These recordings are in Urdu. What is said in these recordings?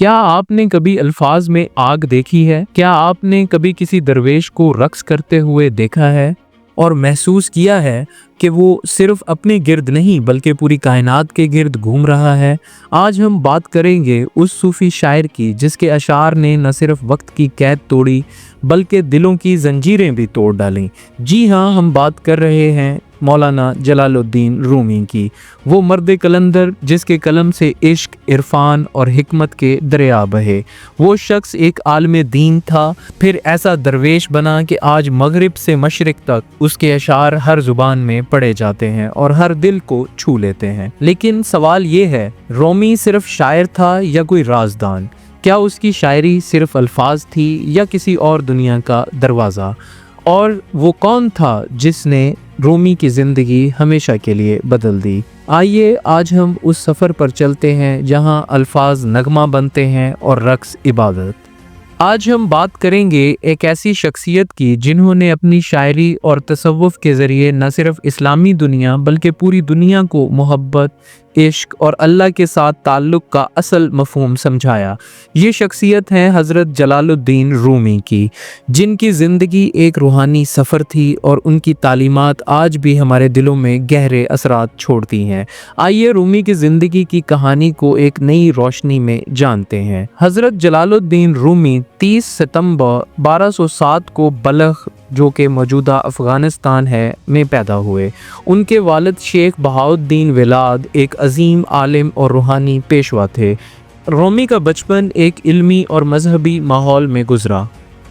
کیا آپ نے کبھی الفاظ میں آگ دیکھی ہے؟ کیا آپ نے کبھی کسی درویش کو رقص کرتے ہوئے دیکھا ہے اور محسوس کیا ہے کہ وہ صرف اپنے گرد نہیں بلکہ پوری کائنات کے گرد گھوم رہا ہے؟ آج ہم بات کریں گے اس صوفی شاعر کی جس کے اشعار نے نہ صرف وقت کی قید توڑی بلکہ دلوں کی زنجیریں بھی توڑ ڈالیں۔ جی ہاں، ہم بات کر رہے ہیں مولانا جلال الدین رومی کی، وہ مرد قلندر جس کے قلم سے عشق، عرفان اور حکمت کے دریا بہے۔ وہ شخص ایک عالم دین تھا، پھر ایسا درویش بنا کہ آج مغرب سے مشرق تک اس کے اشعار ہر زبان میں پڑھے جاتے ہیں اور ہر دل کو چھو لیتے ہیں۔ لیکن سوال یہ ہے، رومی صرف شاعر تھا یا کوئی رازدان؟ کیا اس کی شاعری صرف الفاظ تھی یا کسی اور دنیا کا دروازہ؟ اور وہ کون تھا جس نے رومی کی زندگی ہمیشہ کے لیے بدل دی؟ آئیے آج ہم اس سفر پر چلتے ہیں جہاں الفاظ نغمہ بنتے ہیں اور رقص عبادت۔ آج ہم بات کریں گے ایک ایسی شخصیت کی جنہوں نے اپنی شاعری اور تصوف کے ذریعے نہ صرف اسلامی دنیا بلکہ پوری دنیا کو محبت، عشق اور اللہ کے ساتھ تعلق کا اصل مفہوم سمجھایا۔ یہ شخصیت ہے حضرت جلال الدین رومی کی، جن کی زندگی ایک روحانی سفر تھی اور ان کی تعلیمات آج بھی ہمارے دلوں میں گہرے اثرات چھوڑتی ہیں۔ آئیے رومی کی زندگی کی کہانی کو ایک نئی روشنی میں جانتے ہیں۔ حضرت جلال الدین رومی 30 ستمبر 1207 کو بلخ، جو کہ موجودہ افغانستان ہے، میں پیدا ہوئے۔ ان کے والد شیخ بہاؤالدین ولاد ایک عظیم عالم اور روحانی پیشوا تھے۔ رومی کا بچپن ایک علمی اور مذہبی ماحول میں گزرا۔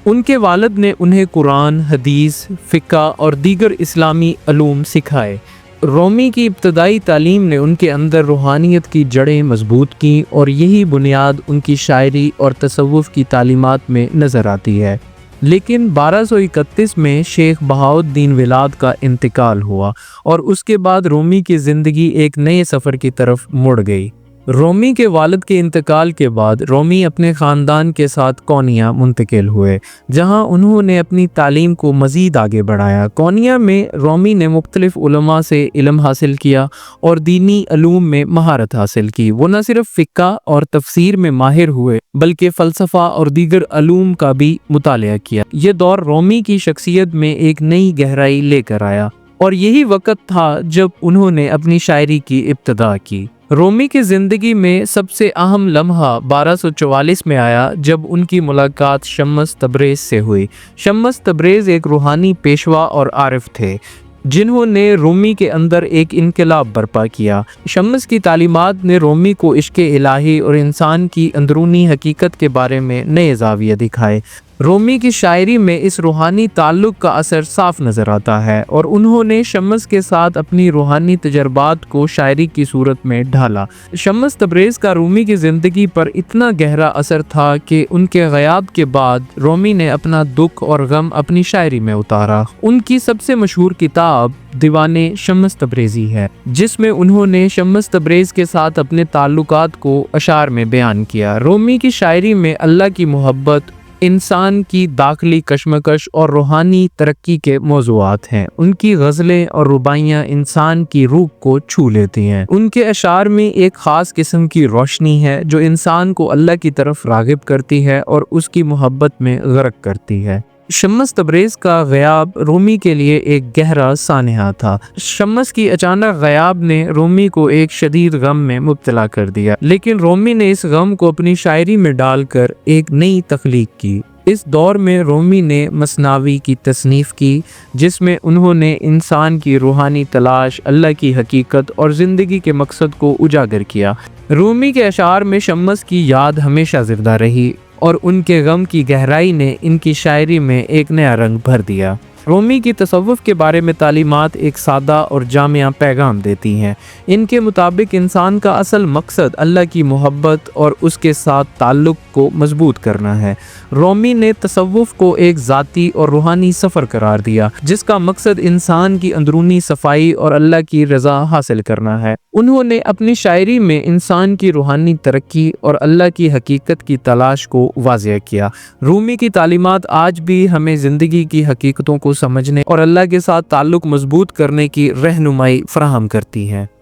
ان کے والد نے انہیں قرآن، حدیث، فقہ اور دیگر اسلامی علوم سکھائے۔ رومی کی ابتدائی تعلیم نے ان کے اندر روحانیت کی جڑیں مضبوط کیں اور یہی بنیاد ان کی شاعری اور تصوف کی تعلیمات میں نظر آتی ہے۔ لیکن 1231 میں شیخ بہاؤالدین ولاد کا انتقال ہوا اور اس کے بعد رومی کی زندگی ایک نئے سفر کی طرف مڑ گئی۔ رومی کے والد کے انتقال کے بعد رومی اپنے خاندان کے ساتھ کونیا منتقل ہوئے، جہاں انہوں نے اپنی تعلیم کو مزید آگے بڑھایا۔ کونیا میں رومی نے مختلف علماء سے علم حاصل کیا اور دینی علوم میں مہارت حاصل کی۔ وہ نہ صرف فقہ اور تفسیر میں ماہر ہوئے بلکہ فلسفہ اور دیگر علوم کا بھی مطالعہ کیا۔ یہ دور رومی کی شخصیت میں ایک نئی گہرائی لے کر آیا اور یہی وقت تھا جب انہوں نے اپنی شاعری کی ابتدا کی۔ رومی کی زندگی میں سب سے اہم لمحہ 1244 میں آیا جب ان کی ملاقات شمس تبریز سے ہوئی۔ شمس تبریز ایک روحانی پیشوا اور عارف تھے جنہوں نے رومی کے اندر ایک انقلاب برپا کیا۔ شمس کی تعلیمات نے رومی کو عشق الہی اور انسان کی اندرونی حقیقت کے بارے میں نئے زاویے دکھائے۔ رومی کی شاعری میں اس روحانی تعلق کا اثر صاف نظر آتا ہے اور انہوں نے شمس کے ساتھ اپنی روحانی تجربات کو شاعری کی صورت میں ڈھالا۔ شمس تبریز کا رومی کی زندگی پر اتنا گہرا اثر تھا کہ ان کے غیاب کے بعد رومی نے اپنا دکھ اور غم اپنی شاعری میں اتارا۔ ان کی سب سے مشہور کتاب دیوان شمس تبریزی ہے، جس میں انہوں نے شمس تبریز کے ساتھ اپنے تعلقات کو اشعار میں بیان کیا۔ رومی کی شاعری میں اللہ کی محبت، انسان کی داخلی کشمکش اور روحانی ترقی کے موضوعات ہیں۔ ان کی غزلیں اور رباعیاں انسان کی روح کو چھو لیتی ہیں۔ ان کے اشعار میں ایک خاص قسم کی روشنی ہے جو انسان کو اللہ کی طرف راغب کرتی ہے اور اس کی محبت میں غرق کرتی ہے۔ شمس تبریز کا غیاب رومی کے لیے ایک گہرا سانحہ تھا۔ شمس کی اچانک غیاب نے رومی کو ایک شدید غم میں مبتلا کر دیا، لیکن رومی نے اس غم کو اپنی شاعری میں ڈال کر ایک نئی تخلیق کی۔ اس دور میں رومی نے مثنوی کی تصنیف کی، جس میں انہوں نے انسان کی روحانی تلاش، اللہ کی حقیقت اور زندگی کے مقصد کو اجاگر کیا۔ رومی کے اشعار میں شمس کی یاد ہمیشہ زندہ رہی اور ان کے غم کی گہرائی نے ان کی شاعری میں ایک نیا رنگ بھر دیا۔ رومی کی تصوف کے بارے میں تعلیمات ایک سادہ اور جامع پیغام دیتی ہیں۔ ان کے مطابق انسان کا اصل مقصد اللہ کی محبت اور اس کے ساتھ تعلق کو مضبوط کرنا ہے۔ رومی نے تصوف کو ایک ذاتی اور روحانی سفر قرار دیا جس کا مقصد انسان کی اندرونی صفائی اور اللہ کی رضا حاصل کرنا ہے۔ انہوں نے اپنی شاعری میں انسان کی روحانی ترقی اور اللہ کی حقیقت کی تلاش کو واضح کیا۔ رومی کی تعلیمات آج بھی ہمیں زندگی کی حقیقتوں کو سمجھنے اور اللہ کے ساتھ تعلق مضبوط کرنے کی رہنمائی فراہم کرتی ہیں۔